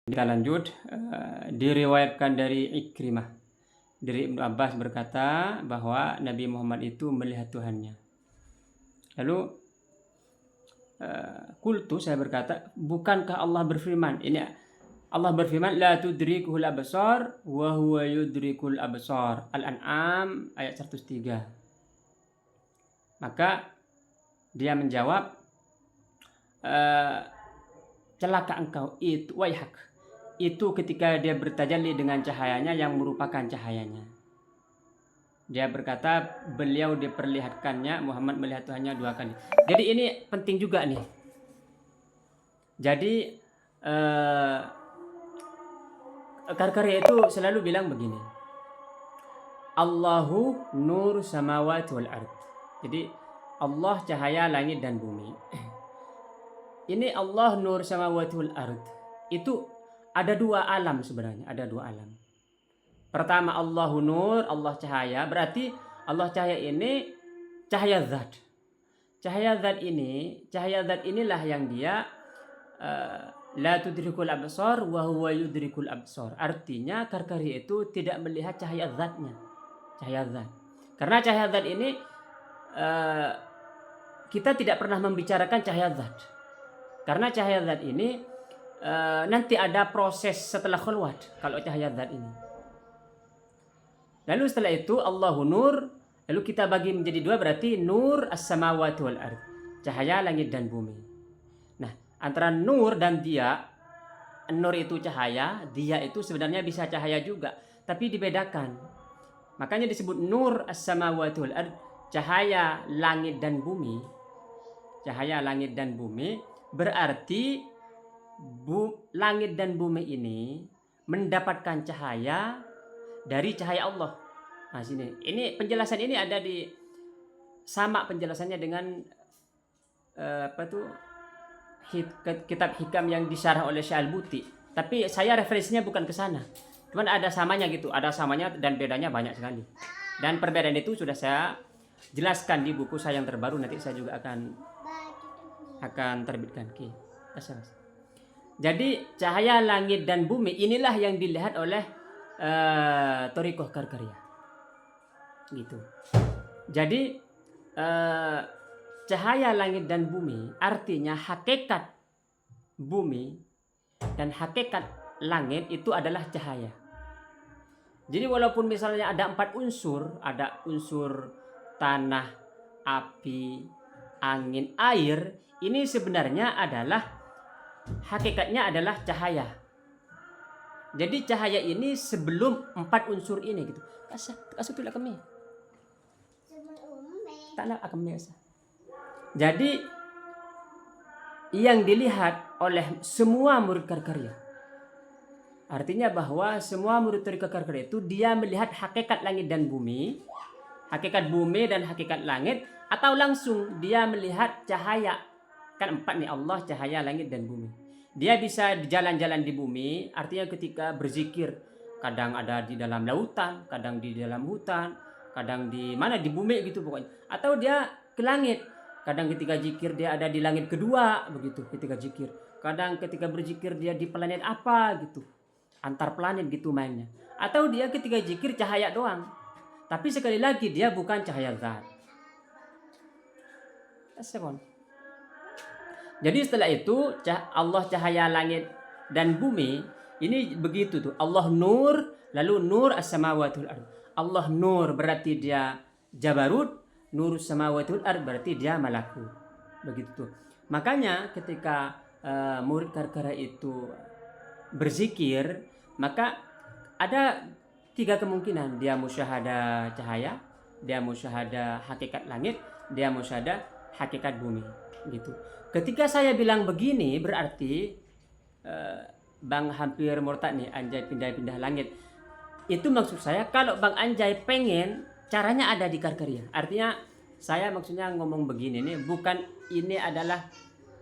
Kita lanjut, diriwayatkan dari Ikrimah dari Ibnu Abbas berkata bahwa Nabi Muhammad itu melihat Tuhannya. Lalu qultu, saya berkata, bukankah Allah berfirman, ini Allah berfirman, la tudrikuhul absar wa huwa yudrikul absar. Al-An'am ayat 103. Maka dia menjawab, celaka engkau, itu waihak, itu ketika dia bertajalli dengan cahayanya yang merupakan cahayanya. Dia berkata beliau diperlihatkannya, Muhammad melihat Tuhannya 2 kali. Jadi ini penting juga nih. Jadi Karkaria itu selalu bilang begini, Allahu nur samawati wal ard. Jadi Allah cahaya langit dan bumi. Ini Allah nur samawati wal ard. Itu ada 2 alam sebenarnya, ada 2 alam. Pertama Allahu nur, Allah cahaya, berarti Allah cahaya ini cahaya zat. Cahaya zat inilah yang dia la tudrikul absar wa huwa yudrikul absar. Artinya Karkaria itu tidak melihat cahaya zatnya, cahaya zat. Karena cahaya zat ini kita tidak pernah membicarakan cahaya zat. Karena cahaya zat ini nanti ada proses setelah khulwat kalau cahaya zat ini. Lalu setelah itu Allahu nur, lalu kita bagi menjadi 2, berarti nur as-samawati wal ard, cahaya langit dan bumi. Nah, antara nur dan dia, nur itu cahaya, dia itu sebenarnya bisa cahaya juga, tapi dibedakan. Makanya disebut nur as-samawati wal ard, cahaya langit dan bumi. Cahaya langit dan bumi berarti langit dan bumi ini mendapatkan cahaya dari cahaya Allah. Nah, sini. Ini penjelasan ini ada di sama penjelasannya dengan kitab hikam yang disyarah oleh Syekh Al-Buti. Tapi saya referensinya bukan ke sana. Cuman ada samanya gitu, ada samanya dan bedanya banyak sekali. Dan perbedaan itu sudah saya jelaskan di buku saya yang terbaru, nanti saya juga akan terbitkan. Jadi cahaya langit dan bumi inilah yang dilihat oleh Thariqah Karkaria gitu. Jadi cahaya langit dan bumi artinya hakikat bumi dan hakikat langit itu adalah cahaya. Jadi walaupun misalnya ada 4 unsur, ada unsur tanah, api, angin, air, ini sebenarnya adalah hakikatnya adalah cahaya. Jadi cahaya ini sebelum 4 unsur ini gitu. Kasih tu lah kami. Tak nak kami asa. Jadi yang dilihat oleh semua murid Karkaria, artinya bahwa semua murid Karkaria itu dia melihat hakikat langit dan bumi, hakikat bumi dan hakikat langit, atau langsung dia melihat cahaya. Kan 4 nih, Allah, cahaya, langit dan bumi. Dia bisa jalan-jalan di bumi, artinya ketika berzikir, kadang ada di dalam lautan, kadang di dalam hutan, kadang di mana, di bumi gitu pokoknya. Atau dia ke langit, kadang ketika zikir dia ada di langit kedua begitu ketika zikir. Kadang ketika berzikir dia di planet apa gitu, antar planet gitu mainnya. Atau dia ketika zikir cahaya doang, tapi sekali lagi dia bukan cahaya zat. Jadi setelah itu Allah cahaya langit dan bumi ini begitu tuh. Allah nur, lalu nur as-samawati wal ard. Allah nur berarti dia jabarut, nur samawati wal ard berarti dia malakut. Begitu tuh. Makanya ketika murid Karkaria itu berzikir, maka ada 3 kemungkinan. Dia musyahadah cahaya, dia musyahadah hakikat langit, dia musyahadah hakikat bumi gitu. Ketika saya bilang begini berarti Bang hampir murtad nih, Anjay pindah-pindah langit. Itu maksud saya kalau Bang Anjay pengen, caranya ada di Karkaria. Artinya saya maksudnya ngomong begini nih, bukan ini adalah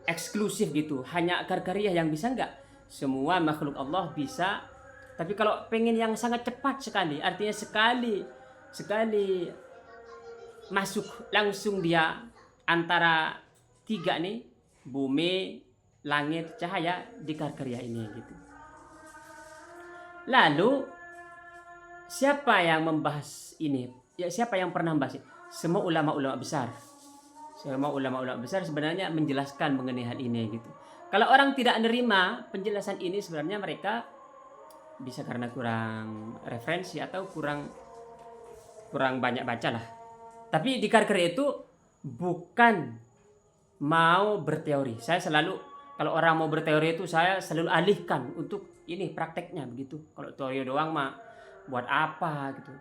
eksklusif gitu, hanya Karkaria yang bisa, enggak. Semua makhluk Allah bisa. Tapi kalau pengen yang sangat cepat sekali, artinya sekali masuk langsung dia antara 3 nih, bumi, langit, cahaya, di Karkaria ini gitu. Lalu siapa yang membahas ini? Ya, siapa yang pernah membahas ini? Semua ulama-ulama besar. Semua ulama-ulama besar sebenarnya menjelaskan mengenai hal ini gitu. Kalau orang tidak menerima penjelasan ini, sebenarnya mereka bisa karena kurang referensi atau kurang banyak baca lah. Tapi di Karker itu bukan mau berteori. Saya selalu, kalau orang mau berteori itu saya selalu alihkan untuk ini prakteknya begitu. Kalau teori doang mah buat apa gitu.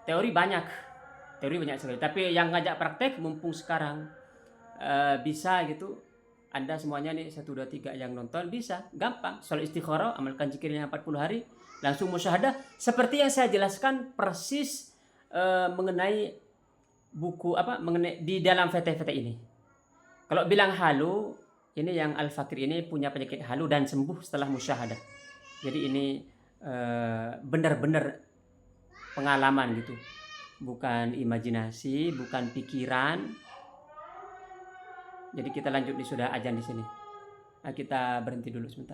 Teori banyak sekali. Tapi yang ngajak praktek mumpung sekarang bisa gitu. Anda semuanya nih 1 2 3 yang nonton bisa gampang. Sholat istikharah, amalkan zikirnya 40 hari, langsung musyahadah seperti yang saya jelaskan persis mengenai buku mengenai di dalam VT-VT ini. Kalau bilang halu, ini yang Al-Fakir ini punya penyakit halu dan sembuh setelah musyahadah. Jadi ini benar-benar pengalaman gitu. Bukan imajinasi, bukan pikiran. Jadi kita lanjut sudah azan di sini. Kita berhenti dulu sebentar.